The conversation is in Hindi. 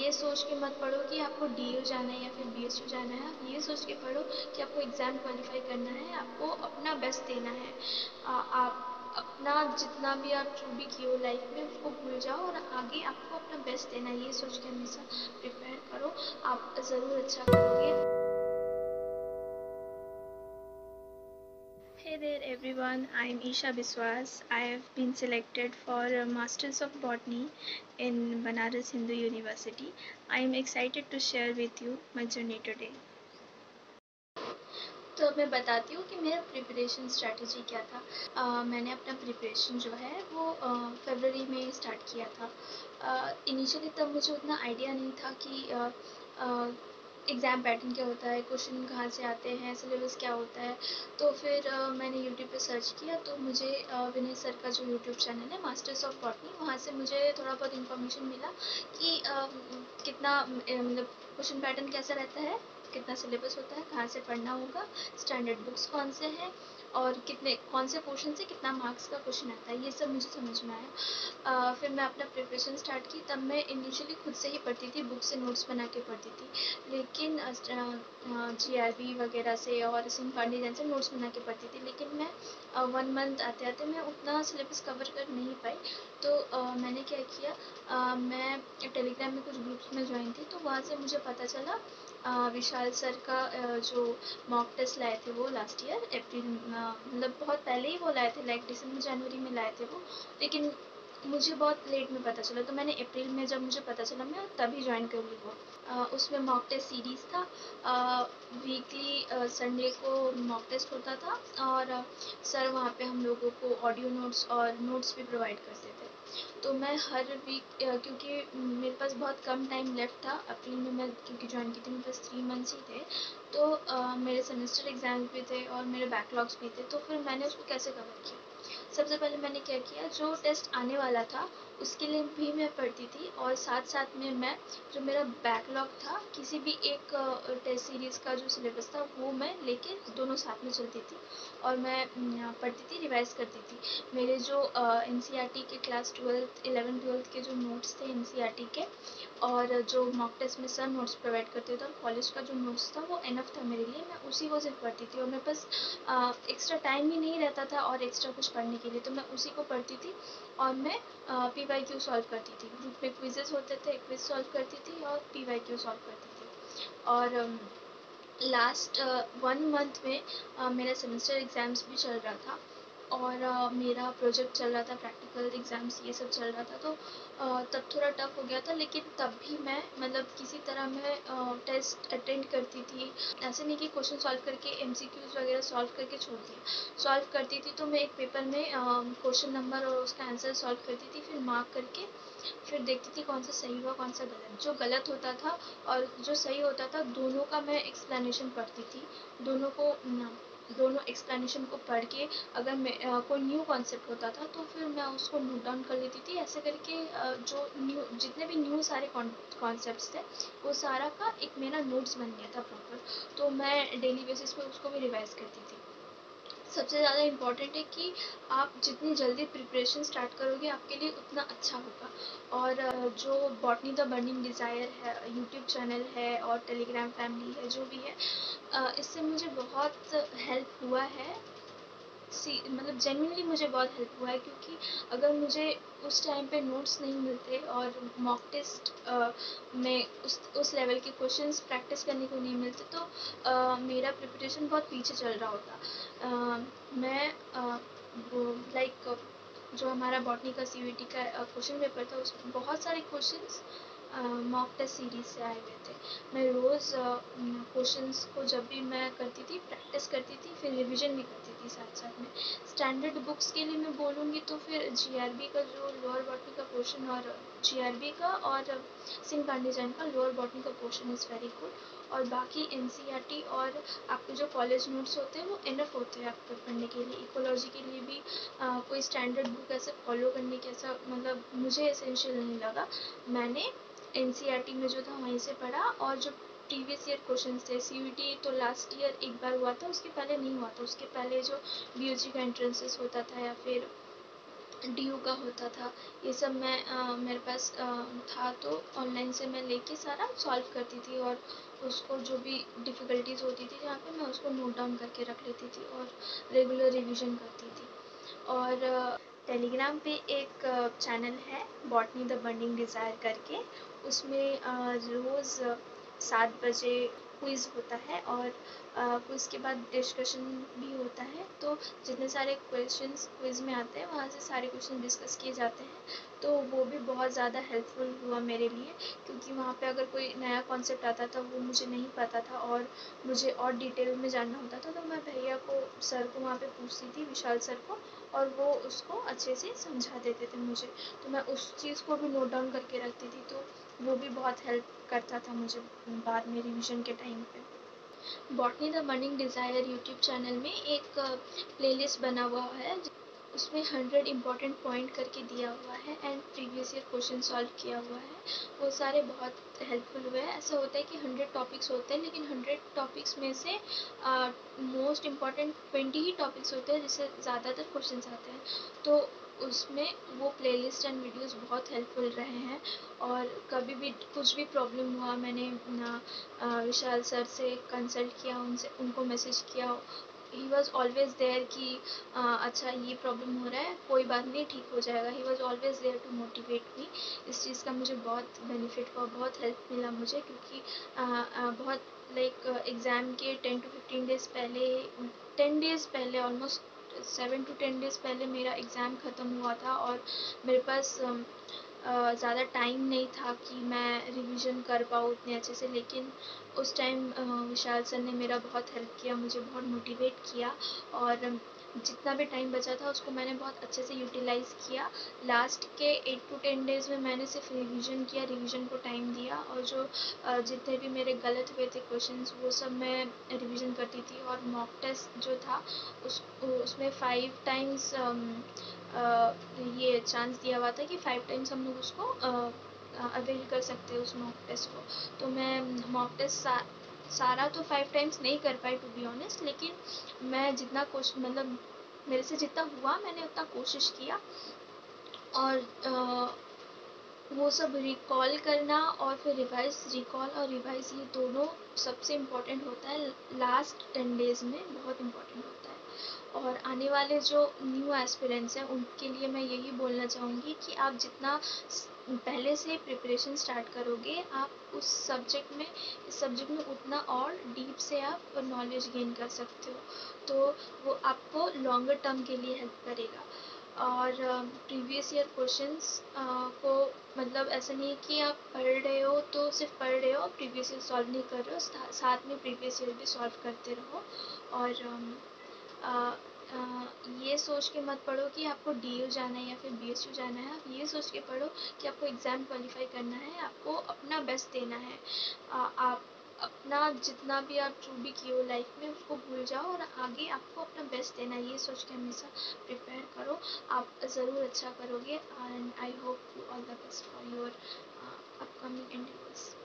ये सोच के मत पढ़ो कि आपको डीयू जाना है या फिर बीएसयू जाना है। आप ये सोच के पढ़ो कि आपको एग्ज़ाम क्वालिफाई करना है, आपको अपना बेस्ट देना है। आप अपना जितना भी आप जो भी किए हो लाइफ में उसको भूल जाओ और आगे आपको अपना बेस्ट देना है, ये सोच के हमेशा प्रिपेयर करो। आप ज़रूर अच्छा करोगे। Hey there everyone, I'm Isha Biswas. I have been selected for a Masters of Botany in Banaras Hindu University. I am excited to share with you my journey today. तो मैं बताती हूँ कि मेरा प्रिपरेशन स्ट्रैटेजी क्या था। मैंने अपना प्रिपरेशन जो है वो फरवरी में स्टार्ट किया था। इनिशियली तब मुझे उतना आइडिया नहीं था कि एग्ज़ाम पैटर्न क्या होता है, क्वेश्चन कहाँ से आते हैं, सिलेबस क्या होता है। तो फिर मैंने यूट्यूब पे सर्च किया तो मुझे विनय सर का जो यूट्यूब चैनल है मास्टर्स ऑफ बॉटनी, वहाँ से मुझे थोड़ा बहुत इन्फॉर्मेशन मिला कि कितना मतलब क्वेश्चन पैटर्न कैसा रहता है, कितना सिलेबस होता है, कहाँ से पढ़ना होगा, स्टैंडर्ड बुक्स कौन से हैं और कितने कौन से पोर्शन से कितना मार्क्स का क्वेश्चन आता है, ये सब मुझे समझ में आया। फिर मैं अपना प्रिपरेशन स्टार्ट की। तब मैं इनिशियली खुद से ही पढ़ती थी, बुक से नोट्स बना के पढ़ती थी, लेकिन जीआरबी वगैरह से और सिंह पांडे जैन से नोट्स बना के पढ़ती थी। लेकिन मैं 1 मंथ आते आते मैं उतना सिलेबस कवर कर नहीं पाई। तो मैंने क्या किया, मैं टेलीग्राम में कुछ ग्रुप्स में ज्वाइन थी, तो वहाँ से मुझे पता चला विशाल सर का जो मॉक टेस्ट लाए थे वो लास्ट ईयर अप्रैल, मतलब बहुत पहले ही वो लाए थे, लाइक दिसंबर जनवरी में लाए थे वो। लेकिन मुझे बहुत लेट में पता चला, तो मैंने अप्रैल में जब मुझे पता चला मैं तभी ज्वाइन कर ली वो। उसमें मॉक टेस्ट सीरीज़ था। वीकली संडे को मॉक टेस्ट होता था और सर वहाँ पे हम लोगों को ऑडियो नोट्स और नोट्स भी प्रोवाइड करते थे। तो मैं हर वीक, क्योंकि मेरे पास बहुत कम टाइम लेफ्ट था, अप्रैल में मैं क्योंकि ज्वाइन की थी, मेरे पास 3 मंथ्स ही थे, तो मेरे सेमेस्टर एग्ज़ाम्स भी थे और मेरे बैकलॉग्स भी थे। तो फिर मैंने उसको कैसे कवर किया, सबसे पहले मैंने क्या किया, जो टेस्ट आने वाला था उसके लिए भी मैं पढ़ती थी और साथ साथ में मैं जो मेरा बैकलॉग था किसी भी एक टेस्ट सीरीज़ का जो सिलेबस था वो मैं लेके दोनों साथ में चलती थी और मैं पढ़ती थी, रिवाइज करती थी। मेरे जो एनसीईआरटी के क्लास 11th-12th के जो नोट्स थे एनसीईआरटी के, और जो मॉक टेस्ट में सर नोट्स प्रोवाइड करते थे और कॉलेज का जो नोट्स था वो इनफ था मेरे लिए, मैं उसी को सिर्फ पढ़ती थी। और मेरे पास एक्स्ट्रा टाइम ही नहीं रहता था और एक्स्ट्रा कुछ पढ़ने के लिए, तो मैं उसी को पढ़ती थी और मैं पीवाईक्यू सॉल्व करती थी। ग्रुप में क्विजेस होते थे, क्विज सॉल्व करती थी और पीवाईक्यू सॉल्व करती थी। और लास्ट 1 मंथ में मेरा सेमेस्टर एग्ज़ाम्स भी चल रहा था और मेरा प्रोजेक्ट चल रहा था, प्रैक्टिकल एग्ज़ाम्स ये सब चल रहा था। तो तब थोड़ा टफ हो गया था, लेकिन तब भी मैं मतलब किसी तरह मैं टेस्ट अटेंड करती थी। ऐसे नहीं कि क्वेश्चन सॉल्व करके एमसीक्यूज़ वगैरह सॉल्व करके छोड़ दिया, सॉल्व करती थी। तो मैं एक पेपर में क्वेश्चन नंबर और उसका आंसर सॉल्व करती थी, फिर मार्क करके फिर देखती थी कौन सा सही हुआ कौन सा गलत। जो गलत होता था और जो सही होता था दोनों का मैं एक्सप्लेनेशन पढ़ती थी। दोनों एक्सप्लेनेशन को पढ़ के अगर मैं कोई न्यू कॉन्सेप्ट होता था तो फिर मैं उसको नोट डाउन कर लेती थी। ऐसे करके जो न्यू जितने भी न्यू सारे कॉन्सेप्ट्स थे वो सारा का एक मेरा नोट्स बन गया था प्रॉपर। तो मैं डेली बेसिस पे उसको भी रिवाइज करती थी। सबसे ज़्यादा इम्पॉर्टेंट है कि आप जितनी जल्दी प्रिपरेशन स्टार्ट करोगे आपके लिए उतना अच्छा होगा। और जो बॉटनी द बर्निंग डिज़ायर है यूट्यूब चैनल है और टेलीग्राम फैमिली है जो भी है, इससे मुझे बहुत हेल्प हुआ है। मतलब जेन्युइनली मुझे बहुत हेल्प हुआ है, क्योंकि अगर मुझे उस टाइम पे नोट्स नहीं मिलते और मॉक टेस्ट में उस लेवल के क्वेश्चंस प्रैक्टिस करने को नहीं मिलते तो मेरा प्रिपरेशन बहुत पीछे चल रहा होता। मैं वो लाइक जो हमारा बॉटनी का सीवीटी का क्वेश्चन पेपर था उसमें बहुत सारे क्वेश्चंस मॉक टेस्ट सीरीज से आए हुए थे। मैं रोज़ क्वेश्चंस को जब भी मैं करती थी प्रैक्टिस करती थी, फिर रिवीजन भी करती थी साथ साथ में। स्टैंडर्ड बुक्स के लिए मैं बोलूँगी तो फिर जीआरबी का जो लोअर बॉटनी का पोर्शन और जीआरबी का और सिंह पांडे जैन का लोअर बॉटनी का पोर्शन इज़ वेरी गुड। और बाकी एनसीईआरटी और आपके जो कॉलेज नोट्स होते हैं वो इनफ होते हैं आपको पढ़ने के लिए। इकोलॉजी के लिए भी कोई स्टैंडर्ड बुक ऐसे फॉलो करने के ऐसा मतलब मुझे एसेंशियल नहीं लगा। मैंने एनसीईआरटी में जो था वहीं से पढ़ा और जो प्रीवियस ईयर क्वेश्चन थे, सीयूईटी तो लास्ट ईयर एक बार हुआ था, उसके पहले नहीं हुआ था। उसके पहले जो बीओजी का एंट्रेंसेस होता था या फिर डीयू का होता था, ये सब मैं मेरे पास था, तो ऑनलाइन से मैं लेके सारा सॉल्व करती थी, और उसको जो भी डिफ़िकल्टीज़ होती थी जहाँ पे, मैं उसको नोट डाउन करके रख लेती थी और रेगुलर रिवीजन करती थी। और टेलीग्राम पे एक चैनल है बॉटनी द बर्निंग डिज़ायर करके, उसमें रोज़ 7 बजे क्विज़ होता है, और क्विज़ के बाद डिस्कशन भी होता है। तो जितने सारे क्वेश्चंस क्विज़ में आते हैं वहाँ से सारे क्वेश्चन डिस्कस किए जाते हैं, तो वो भी बहुत ज़्यादा हेल्पफुल हुआ मेरे लिए, क्योंकि वहाँ पे अगर कोई नया कॉन्सेप्ट आता था वो मुझे नहीं पता था और मुझे और डिटेल में जानना होता था, तो मैं भैया को, सर को वहाँ पे पूछती थी, विशाल सर को, और वो उसको अच्छे से समझा देते थे मुझे। तो मैं उस चीज़ को भी नोट डाउन करके रखती थी, तो वो भी बहुत हेल्प करता था मुझे बाद में रिवीजन के टाइम पे। Botany the burning desire YouTube channel में एक प्लेलिस्ट बना हुआ है, उसमें 100 इम्पॉर्टेंट पॉइंट करके दिया हुआ है and previous year question solve किया हुआ है। वो सारे बहुत हेल्पफुल हुए हैं। ऐसा होता है कि 100 टॉपिक्स होते हैं, लेकिन 100 टॉपिक्स में से मोस्ट इम्पॉर्टेंट 20 ही टॉपिक्स होते हैं जिससे ज़्यादातर क्वेश्चन आते हैं। तो उसमें वो प्लेलिस्ट एंड वीडियोस बहुत हेल्पफुल रहे हैं, और कभी भी कुछ भी प्रॉब्लम हुआ, मैंने विशाल सर से कंसल्ट किया, उनसे उनको मैसेज किया, ही वॉज ऑलवेज देयर कि अच्छा ये प्रॉब्लम हो रहा है, कोई बात नहीं, ठीक हो जाएगा। He was always there to motivate me. इस चीज़ का मुझे बहुत बेनिफिट हुआ, बहुत हेल्प मिला मुझे, क्योंकि बहुत लाइक एग्ज़ाम के 10 to 15 डेज़ पहले, 10 डेज़ पहले, ऑलमोस्ट 7 to 10 डेज़ पहले मेरा एग्ज़ाम ख़त्म हुआ था, और मेरे पास ज़्यादा टाइम नहीं था कि मैं रिवीजन कर पाऊँ उतने अच्छे से, लेकिन उस टाइम विशाल सर ने मेरा बहुत हेल्प किया, मुझे बहुत मोटिवेट किया, और जितना भी टाइम बचा था उसको मैंने बहुत अच्छे से यूटिलाइज़ किया। लास्ट के 8 to 10 डेज़ में मैंने सिर्फ रिवीजन किया, रिवीजन को टाइम दिया, और जो जितने भी मेरे गलत हुए थे क्वेश्चंस वो सब मैं रिवीजन करती थी, और मॉक टेस्ट जो था उसमें 5 टाइम्स ये चांस दिया हुआ था कि 5 टाइम्स हम लोग उसको अवेल कर सकते हैं उस मॉक टेस्ट को। तो मैं मॉक टेस्ट सारा तो 5 टाइम्स नहीं कर पाई टू बी ऑनेस्ट, लेकिन मैं जितना कोशिश, मतलब मेरे से जितना हुआ मैंने उतना कोशिश किया, और वो सब रिकॉल करना और फिर रिवाइज, रिकॉल और रिवाइज ये दोनों सबसे इम्पोर्टेंट होता है लास्ट 10 डेज़ में, बहुत इम्पोर्टेंट होता है। और आने वाले जो न्यू एस्पिरेंट्स हैं उनके लिए मैं यही बोलना चाहूँगी कि आप जितना पहले से प्रिपरेशन स्टार्ट करोगे, आप उस सब्जेक्ट में, इस सब्जेक्ट में उतना और डीप से आप नॉलेज गेन कर सकते हो, तो वो आपको लॉन्गर टर्म के लिए हेल्प करेगा। और प्रीवियस ईयर क्वेश्चंस को, मतलब ऐसा नहीं है कि आप पढ़ रहे हो तो सिर्फ पढ़ रहे हो, प्रीवियस ईयर सॉल्व नहीं कर रहे हो, साथ में प्रीवियस ईयर भी सॉल्व करते रहो। और अ, ये सोच के मत पढ़ो कि आपको डीयू जाना है या फिर बीएसयू जाना है, आप ये सोच के पढ़ो कि आपको एग्ज़ाम क्वालिफाई करना है, आपको अपना बेस्ट देना है। आप अपना जितना भी आप जो भी किए हो लाइफ में उसको भूल जाओ, और आगे आपको अपना बेस्ट देना है, ये सोच के हमेशा प्रिपेयर करो, आप ज़रूर अच्छा करोगे। And I hope you all the best for your upcoming interviews.